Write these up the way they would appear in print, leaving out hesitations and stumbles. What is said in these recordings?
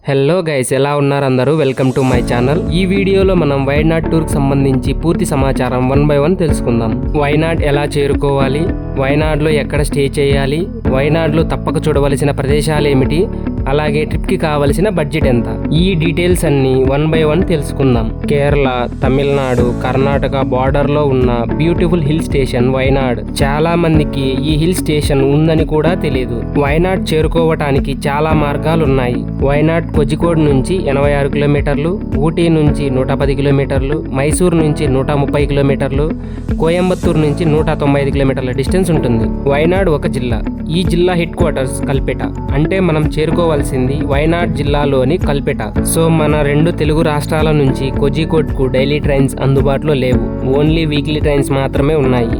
Hello guys, ఎలా ఉన్నారు అందరూ? Welcome to my channel. ఈ వీడియోలో మనం వైనాడ్ టూర్ కి సంబంధించి పూర్తి సమాచారం 1 by 1 తెలుసుకుందాం. వైనాడ్ ఎలా చేరుకోవాలి, వైనాడ్ లో ఎక్కడ స్టే చేయాలి, వైనాడ్ లో తప్పక చూడవలసిన ప్రదేశాలు ఏమిటి, అలాగే ట్రిప్ కి కావలసిన బడ్జెట్ ఎంత, ఈ డీటెయిల్స్ అన్ని 1 by 1 తెలుసుకుందాం. కేరళ, తమిళనాడు, కర్ణాటక బార్డర్ లో ఉన్న బ్యూటిఫుల్ హిల్ స్టేషన్ వైనాడ్. చాలా మందికి ఈ హిల్ స్టేషన్ ఉందని కూడా తెలియదు. వైనాడ్ చేరుకోవటానికి చాలా మార్గాలు ఉన్నాయి. వైనాడ్ కోజికోడ్ నుంచి 86 కిలోమీటర్లు, ఊటీ నుంచి 110 కిలోమీటర్లు, మైసూర్ నుంచి 130 కిలోమీటర్లు, కోయంబత్తూర్ నుంచి 195 కిలోమీటర్ల డిస్టెన్స్ ఉంటుంది. వైనాడ్ ఒక జిల్లా. ఈ జిల్లా హెడ్ క్వార్టర్స్ కల్పేట. అంటే మనం చేరుకోవాల్సింది వైనాడ్ జిల్లాలోని కల్పేట. సో మన 2 తెలుగు రాష్ట్రాల నుంచి కోజికోడ్ కు డైలీ ట్రైన్స్ అందుబాటులో లేవు. ఓన్లీ వీక్లీ ట్రైన్స్ మాత్రమే ఉన్నాయి.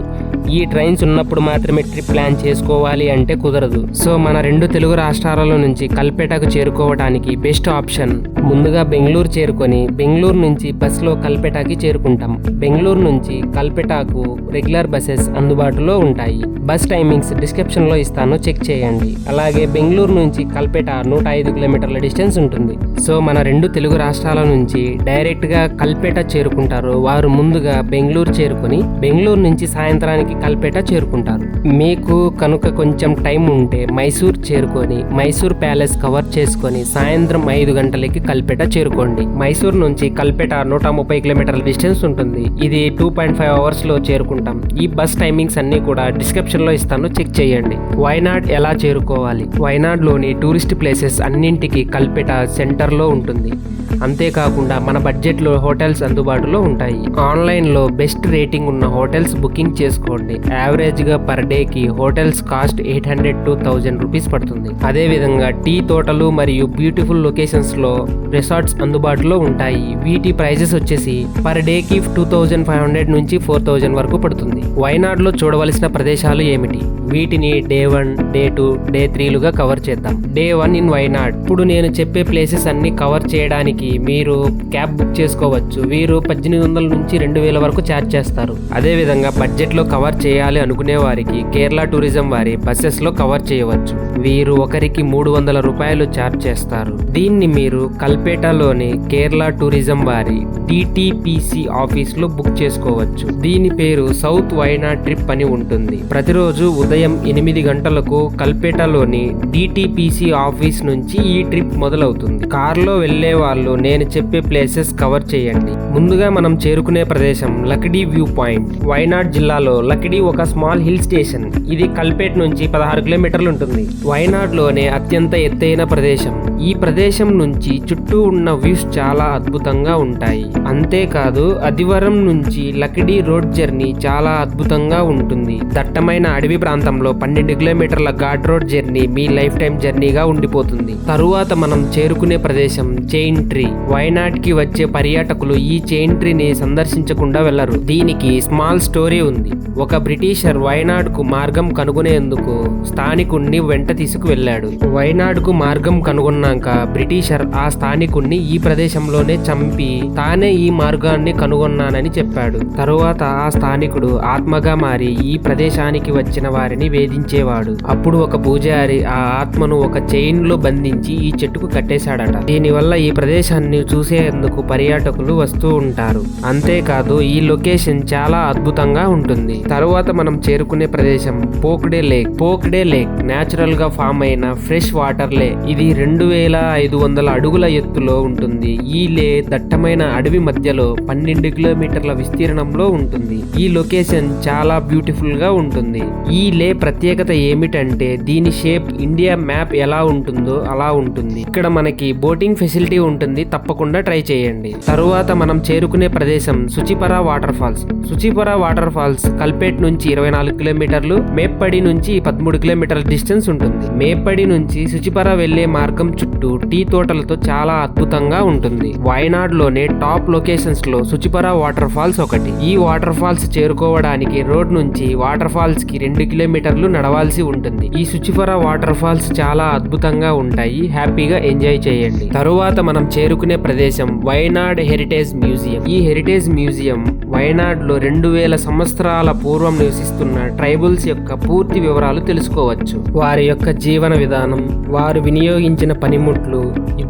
ఈ ట్రైన్స్ ఉన్నప్పుడు మాత్రమే ట్రిప్ ప్లాన్ చేసుకోవాలి అంటే కుదరదు. సో మన 2 తెలుగు రాష్ట్రాల నుంచి కల్పేటకు చేరుకోవడానికి బెస్ట్ ఆప్షన్ ముందుగా బెంగళూరు చేరుకొని బెంగళూరు నుంచి బస్సులో కల్పేటకి చేరుకుంటాం. బెంగళూరు నుంచి కల్పేటకు రెగ్యులర్ బస్సెస్ అందుబాటులో ఉంటాయి. బస్ టైమింగ్స్ డిస్క్రిప్షన్ లో ఇస్తాను, చెక్ చేయండి. అలాగే బెంగళూరు నుంచి కల్పేట 105 కిలోమీటర్ల డిస్టెన్స్ ఉంటుంది. సో మన 2 తెలుగు రాష్ట్రాల నుంచి డైరెక్ట్ గా కల్పేట చేరుకుంటారు వారు ముందుగా బెంగళూరు చేరుకొని బెంగళూరు నుంచి సాయంత్రానికి కల్పేట చేరుకుంటారు. మీకు కనుక కొంచెం టైం ఉంటే మైసూర్ చేరుకొని మైసూర్ ప్యాలెస్ కవర్ చేసుకొని సాయంత్రం 5 గంటలకి కల్పేట చేరుకోండి. మైసూర్ నుంచి కల్పేట 130 కిలోమీటర్ల డిస్టెన్స్ ఉంటుంది. ఇది 2.5 అవర్స్ లో చేరుకుంటాం. ఈ బస్ టైమింగ్స్ అన్ని కూడా డిస్క్రిప్షన్ లో ఇస్తాను, చెక్ చేయండి. వైనాడ్ ఎలా చేరుకోవాలి? వైనాడ్ లోని టూరిస్ట్ ప్లేసెస్ అన్నింటికి కల్పేట సెంటర్ లో ఉంటుంది. అంతేకాకుండా మన బడ్జెట్ లో హోటల్స్ అందుబాటులో ఉంటాయి. ఆన్లైన్ లో బెస్ట్ రేటింగ్ ఉన్న హోటల్స్ బుకింగ్ చేసుకోండి. యావరేజ్ గా పర్ డే కి హోటల్స్ కాస్ట్ 800 to 1000 రూపీస్ పడుతుంది. అదే విధంగా టీ తోటలు మరియు బ్యూటిఫుల్ లొకేషన్స్ లో రిసార్ట్స్ అందుబాటులో ఉంటాయి. వీటి ప్రైజెస్ వచ్చేసి పర్ డే కి 2500 నుంచి 4000 వరకు పడుతుంది. వైనాడ్ లో చూడవలసిన ప్రదేశాలు ఏమిటి? వీటిని డే 1, డే 2, డే 3లుగా కవర్ చేద్దాం. Day 1 in Wayanad. ఇప్పుడు నేను చెప్పే ప్లేసెస్ అన్ని కవర్ చేయడానికి మీరు క్యాబ్ బుక్ చేసుకోవచ్చు. వీరు 1800 నుంచి 2000 వరకు ఛార్జ్ చేస్తారు. అదే విధంగా బడ్జెట్ లో కవర్ చేయాలి అనుకునే వారికి కేరళ టూరిజం వారి బస్సెస్ లో కవర్ చేయవచ్చు. వీరు ఒకరికి 300 రూపాయలు ఛార్జ్ చేస్తారు. దీన్ని మీరు కల్పేటలోని కేరళ టూరిజం వారి DTPC ఆఫీస్ లో బుక్ చేసుకోవచ్చు. దీని పేరు సౌత్ వైనాడ్ ట్రిప్ అని ఉంటుంది. ప్రతిరోజు ఉదయం 8 గంటలకు కల్పేటలోని DTPC ఆఫీస్ నుంచి ఈ ట్రిప్ మొదలవుతుంది. కార్లో వెళ్లే వాళ్ళు నేను చెప్పే ప్లేసెస్ కవర్ చేయండి. ముందుగా మనం చేరుకునే ప్రదేశం లకిడి వ్యూ పాయింట్. వైనాడ్ జిల్లాలో లకిడి ఒక స్మాల్ హిల్ స్టేషన్. ఇది కల్పేట్ నుంచి 16 కిలోమీటర్లు ఉంటుంది. వైనాడ్ లోనే అత్యంత ఎత్తైన ప్రదేశం. ఈ ప్రదేశం నుంచి చుట్టూ ఉన్న వ్యూస్ చాలా అద్భుతంగా ఉంటాయి. అంతేకాదు అదివరం నుంచి లకిడి రోడ్ జర్నీ చాలా అద్భుతంగా ఉంటుంది. దట్టమైన అడవి ప్రాంతంలో 12 కిలోమీటర్ల ఘాట్ రోడ్ జర్నీ మీ లైఫ్ టైం జర్నీగా ఉండిపోతుంది. తరువాత మనం చేరుకునే ప్రదేశం చైన్ ట్రీ. వైనాడ్ కి వచ్చే పర్యాటకులు ఈ చైన్ ట్రీని సందర్శించకుండా వెళ్లరు. దీనికి స్మాల్ స్టోరీ ఉంది. ఒక బ్రిటిషర్ వైనాడ్ కు మార్గం కనుగొనేందుకు స్థానికుణ్ణి వెంట తీసుకు వెళ్ళాడు. వైనాడ్ కు మార్గం కనుగొన్నాక బ్రిటిషర్ ఆ స్థానికుణ్ణి ఈ ప్రదేశంలోనే చంపి తానే ఈ మార్గాన్ని కనుగొన్నానని చెప్పాడు. తరువాత ఆ స్థానికుడు ఆత్మగా మారి ఈ ప్రదేశానికి వచ్చిన వారిని వేధించేవాడు. అప్పుడు ఒక పూజారి ఆ ఆత్మను ఒక చైన్ లో బంధించి ఈ చెట్టుకు కట్టేశాడట. దీనివల్ల ఈ ప్రదేశాన్ని చూసేందుకు పర్యాటకులు వస్తూ ఉంటారు. అంతేకాదు ఈ లొకేషన్ చాలా అద్భుతంగా ఉంటుంది. తరువాత మనం చేరుకునే ప్రదేశం పోక్డే లేక్. పోక్డే లేక్ నేచురల్ గా ఫామ్ అయిన ఫ్రెష్ వాటర్ లే. ఇది 2500 అడుగుల ఎత్తులో ఉంటుంది. ఈ లే దట్టమైన అడవి మధ్యలో 12 కిలోమీటర్ల విస్తీర్ణంలో ఉంటుంది. ఈ లొకేషన్ చాలా బ్యూటిఫుల్ గా ఉంటుంది. ఈ లే ప్రత్యేకత ఏమిటంటే దీని షేప్ ఇండియా మ్యాప్ ఎలా ఉంటుందో అలా ఉంటుంది. ఇక్కడ మనకి బోటింగ్ ఫెసిలిటీ ఉంటుంది. తప్పకుండా ట్రై చేయండి. తరువాత మనం చేరుకునే ప్రదేశం సుచిపరా వాటర్ ఫాల్స్. సుచిపరా వాటర్ ఫాల్స్ కల్పేట్ నుంచి 24 కిలోమీటర్లు, మేప్పడి నుంచి 13 కిలోమీటర్ల డిస్టెన్స్ ఉంటుంది. మేప్పడి నుంచి సుచిపరా వెళ్లే మార్గం చుట్టూ టీ తోటలతో చాలా అద్భుతంగా ఉంటుంది. వైనాడ్ లోనే టాప్ లొకేషన్స్ లో సుచిపరా వాటర్ ఫాల్స్ ఒకటి. ఈ వాటర్ ఫాల్స్ చేరుకోవడానికి రోడ్ నుంచి వాటర్ ఫాల్స్ కి 2 కిలోమీటర్లు నడవాల్సి ఉంటుంది. ఈ సుచిపరా వాటర్ ఫాల్స్ చాలా అద్భుతంగా ఉంటాయి. హ్యాపీగా ఎంజాయ్ చేయండి. తరువాత మనం చేరుకునే ప్రదేశం వైనాడ్ హెరిటేజ్ మ్యూజియం. ఈ హెరిటేజ్ మ్యూజియం వైనాడ్ లో 2000 సంవత్సరాల పూర్వం నివసిస్తున్న ట్రైబల్స్ యొక్క పూర్తి వివరాలు తెలుసుకోవచ్చు. వారి యొక్క జీవన విధానం, వారు వినియోగించిన పనిముట్లు,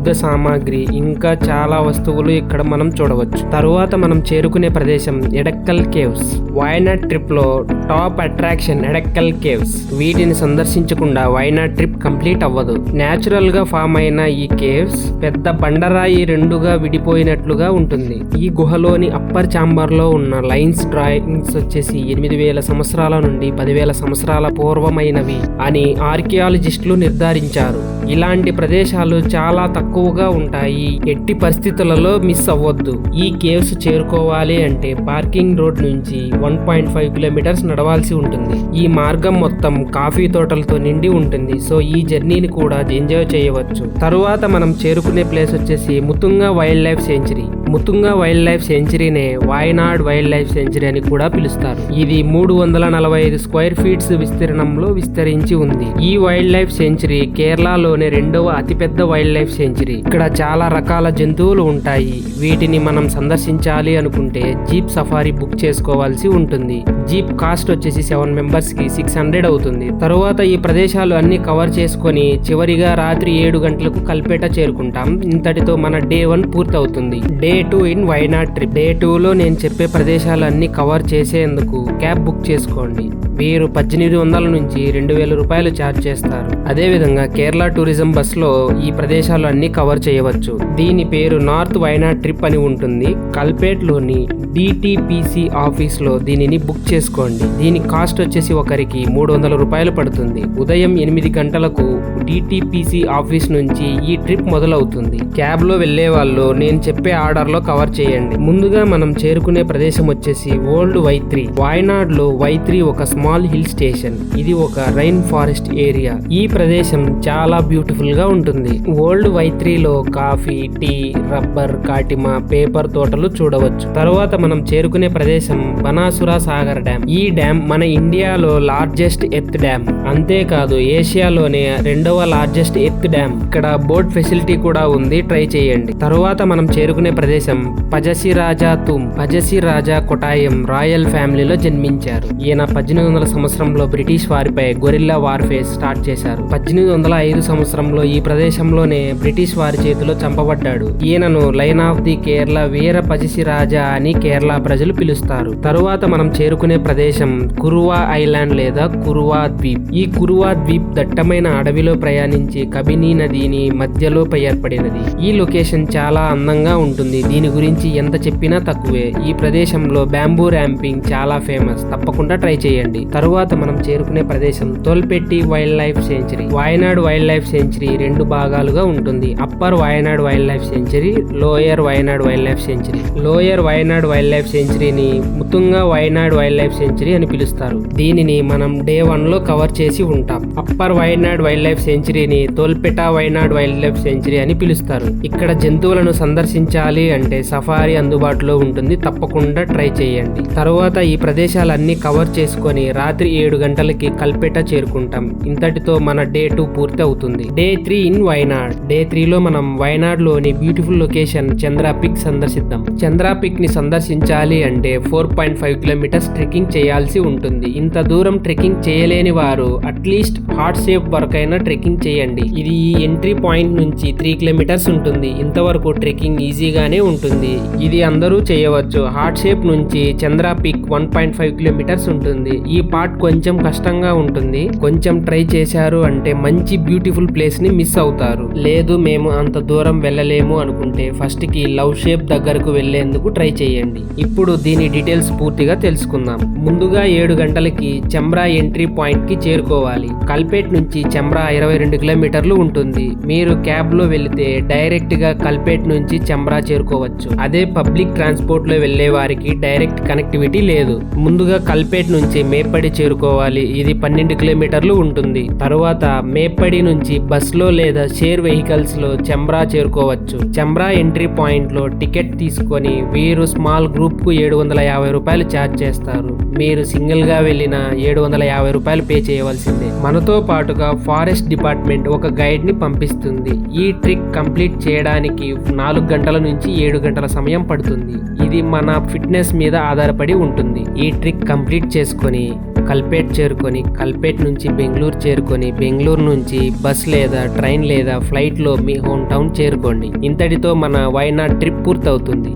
బౌద్ధ సామాగ్రి ఇంకా చాలా వస్తువులు ఇక్కడ మనం చూడవచ్చు. తరువాత మనం చేరుకునే ప్రదేశం ఎడక్కల్ కేవ్స్. వయనాడ్ ట్రిప్ లో టాప్ అట్రాక్షన్ ఎడక్కల్ కేవ్స్. వీటిని సందర్శించకుండా వయనాడ్ ట్రిప్ కంప్లీట్ అవ్వదు. నేచురల్ గా ఫామ్ అయిన ఈ కేవ్స్ పెద్ద బండరాయి రెండుగా విడిపోయినట్లుగా ఉంటుంది. ఈ గుహలోని అప్పర్ ఛాంబర్ లో ఉన్న లైన్స్ డ్రాయింగ్స్ వచ్చేసి 8000 సంవత్సరాల నుండి 10,000 సంవత్సరాల పూర్వమైనవి అని ఆర్కియాలజిస్టులు నిర్ధారించారు. ఇలాంటి ప్రదేశాలు చాలా తక్కువగా ఉంటాయి. ఎట్టి పరిస్థితులలో మిస్ అవ్వద్దు. ఈ కేవ్స్ చేరుకోవాలి అంటే పార్కింగ్ రోడ్ నుంచి 1.5 కిలోమీటర్స్ నడవాల్సి ఉంటుంది. ఈ మార్గం మొత్తం కాఫీ తోటలతో నిండి ఉంటుంది. సో ఈ జర్నీని కూడా ఎంజాయ్ చేయవచ్చు. తరువాత మనం చేరుకునే ప్లేస్ వచ్చేసి Muthanga wild life sanctuary. Muthanga wild life సెంచరీనే వయనాడ్ వైల్డ్ లైఫ్ సెంచరీ అని కూడా పిలుస్తారు. ఇది 345 స్క్వేర్ ఫీట్స్ విస్తీర్ణంలో విస్తరించి ఉంది. ఈ వైల్డ్ లైఫ్ సెంచరీ కేరళలోనే రెండవ అతిపెద్ద వైల్డ్ లైఫ్ సెంచరీ. ఇక్కడ చాలా రకాల జంతువులు ఉంటాయి. వీటిని మనం సందర్శించాలి అనుకుంటే జీప్ సఫారీ బుక్ చేసుకోవాల్సి ఉంటుంది. జీప్ కాస్ట్ వచ్చేసి 7 మెంబర్స్ కి 600 అవుతుంది. తరువాత ఈ ప్రదేశాలు అన్ని కవర్ చేసుకొని చివరిగా రాత్రి 7 గంటలకు కల్పేట చేరుకుంటాం. ఇంతటితో మన డే 1 పూర్తవుతుంది. Day 2 in Wayanad trip. Day 2 లో నేను చెప్పే ప్రదేశాలు అన్ని కవర్ చేసేందుకు క్యాబ్ బుక్ చేసుకోండి. వీరు 1800 నుంచి 2000 రూపాయలు ఛార్జ్ చేస్తారు. అదే విధంగా కేరళ టూరిజం బస్ లో ఈ ప్రదేశాలు అన్ని కవర్ చేయవచ్చు. దీని పేరు నార్త్ వయనాడ్ ట్రిప్ అని ఉంటుంది. కల్పేట్ లోని డిటిపిసి ఆఫీస్ లో దీనిని బుక్ చేసుకోండి. దీని కాస్ట్ వచ్చేసి ఒకరికి 300 రూపాయలు పడుతుంది. ఉదయం 8 గంటలకు డిటిపిసి ఆఫీస్ నుంచి ఈ ట్రిప్ మొదలవుతుంది. క్యాబ్ లో వెళ్లే వాళ్ళు నేను చెప్పే ఆర్డర్ లో కవర్ చేయండి. ముందుగా మనం చేరుకునే ప్రదేశం వచ్చేసి ఓల్డ్ వైత్రి. వయనాడ్ లో వైత్రి ఒక స్మాల్ హిల్ స్టేషన్. ఇది ఒక రైన్ ఫారెస్ట్ ఏరియా. ఈ ప్రదేశం చాలా బ్యూటిఫుల్ గా ఉంటుంది. ఓల్డ్ వైత్రిలో కాఫీ, టీ, రబ్బర్, కాటిమ, పేపర్ తోటలు చూడవచ్చు. తరువాత మనం చేరుకునే ప్రదేశం బనాసుర సాగర్ డ్యామ్. ఈ డ్యామ్ మన ఇండియాలో లార్జెస్ట్ ఎర్త్ డ్యామ్. అంతేకాదు ఏషియాలోనే రెండవ లార్జెస్ట్ ఎర్త్ డ్యామ్. ఇక్కడ బోట్ ఫెసిలిటీ కూడా ఉంది. ట్రై చేయండి. తరువాత మనం చేరుకునే ప్రదేశం పజసి రాజా తుమ్. పజసి రాజా కొటాయం రాయల్ ఫ్యామిలీలో జన్మించారు. ఈయన 1800 సంవత్సరంలో బ్రిటిష్ వారిపై గొరిల్లా వార్ఫేర్ స్టార్ట్ చేశారు. 1805 సంవత్సరంలో ఈ ప్రదేశంలోనే బ్రిటిష్ వారి చేతిలో చంపబడ్డాడు. ఈయనను లైన్ ఆఫ్ ది కేరళ వీర పజసి రాజా అని కేరళ ప్రజలు పిలుస్తారు. తరువాత మనం చేరుకునే ప్రదేశం కురువా ఐలాండ్ లేదా కురువా ద్వీప్. ఈ కురువా ద్వీప్ దట్టమైన అడవిలో ప్రయాణించి కబిని నదిని మధ్యలో ఏర్పడినది. ఈ లొకేషన్ చాలా అందంగా ఉంటుంది. దీని గురించి ఎంత చెప్పినా తక్కువే. ఈ ప్రదేశంలో బ్యాంబూ ర్యాంపింగ్ చాలా ఫేమస్. తప్పకుండా ట్రై చేయండి. తరువాత మనం చేరుకునే ప్రదేశం Tholpetty wild life sanctuary. Wayanad wild life sanctuary 2 భాగాలుగా ఉంటుంది. Upper Wayanad wild life sanctuary, lower Wayanad wild life sanctuary. Lower Wayanad wild life సెంచరీని Muthanga Wayanad wild life sanctuary అని పిలుస్తారు. దీనిని మనం డే 1 లో కవర్ చేసి ఉంటాం. అప్పర్ వయనాడ్ వైల్డ్ లైఫ్ సెంచరీని Tholpetty Wayanad wild life sanctuary అని పిలుస్తారు. ఇక్కడ జంతువులను సందర్శించాలి అంటే సఫారీ అందుబాటులో ఉంటుంది. తప్పకుండా ట్రై చేయండి. తరువాత ఈ ప్రదేశాలన్నీ కవర్ చేసుకొని రాత్రి 7 గంటలకి కల్పేట చేరుకుంటాం. ఇంతటితో మన డే 2 పూర్తి అవుతుంది. Day 3 in Wayanad. డే 3 లో మనం వయనాడ్ లోని బ్యూటిఫుల్ లొకేషన్ చంద్ర పిక్ సందర్శిద్దాం. చంద్ర పిక్ ని సందర్శించాలి అంటే 4.5 కిలోమీటర్స్ ట్రెక్కింగ్ చేయాల్సి ఉంటుంది. ఇంత దూరం ట్రెక్కింగ్ చేయలేని వారు అట్లీస్ట్ హార్ట్ షేప్ వరకైనా ట్రెక్కింగ్ చేయండి. ఇది ఈ ఎంట్రీ పాయింట్ నుంచి 3 కిలోమీటర్స్ ఉంటుంది. ఇంతవరకు ట్రెక్కింగ్ ఈజీగానే ఉంటుంది. ఇది అందరూ చేయవచ్చు. హార్ట్ షేప్ నుంచి చంద్ర పిక్ 1.5 కిలోమీటర్స్ ఉంటుంది. ఈ పార్ట్ కొంచెం కష్టంగా ఉంటుంది. కొంచెం ట్రై చేశారు అంటే మంచి బ్యూటిఫుల్ ప్లేస్ ని మిస్ అవుతారు. లేదు మేము అంత దూరం వెళ్ళలేము అనుకుంటే ఫస్ట్ కి లవ్ షేప్ దగ్గరకు వెళ్లేందుకు ట్రై చేయండి. ఇప్పుడు దీని డీటెయిల్స్ పూర్తిగా తెలుసుకుందాం. ముందుగా 7 గంటలకి చంబ్రా ఎంట్రీ పాయింట్ కి చేరుకోవాలి. కల్పేట్ నుంచి చంబ్రా 22 కిలోమీటర్లు ఉంటుంది. మీరు క్యాబ్ లో వెళితే డైరెక్ట్ గా కల్పేట్ నుంచి చంబ్రా చేరుకోవచ్చు. అదే పబ్లిక్ ట్రాన్స్పోర్ట్ లో వెళ్లే వారికి డైరెక్ట్ కనెక్టివిటీ లేదు. ముందుగా కల్పేట్ నుంచి మేప్పడి చేరుకోవాలి. ఇది 12 కిలోమీటర్లు ఉంటుంది. తరువాత మేప్పడి నుంచి బస్ లో లేదా షేర్ వెహికల్స్ లో చంబ్రా చేరుకోవచ్చు. చంబ్రా ఎంట్రీ పాయింట్ లో టికెట్ తీసుకొని వీరు స్మాల్ గ్రూప్ కు 750 రూపాయలు ఛార్జ్ చేస్తారు. మీరు సింగిల్ గా వెళ్ళిన 750 రూపాయలు పే చేయవలసిందే. మనతో పాటుగా ఫారెస్ట్ డిపార్ట్మెంట్ ఒక గైడ్ ని పంపిస్తుంది. ఈ ట్రిక్ కంప్లీట్ చేయడానికి 4 గంటల నుంచి 7 గంటల సమయం పడుతుంది. ఇది మన ఫిట్నెస్ మీద ఆధారపడి ఉంటుంది. ఈ ట్రిక్ కంప్లీట్ చేసుకొని కల్పేట్ చేరుకొని కల్పేట్ నుంచి బెంగళూరు చేరుకొని బెంగళూరు నుంచి బస్ లేదా ట్రైన్ లేదా ఫ్లైట్లో మీ హోమ్ టౌన్ చేరుకోండి. ఇంతటితో మన వైనాడ్ ట్రిప్ పూర్తవుతుంది.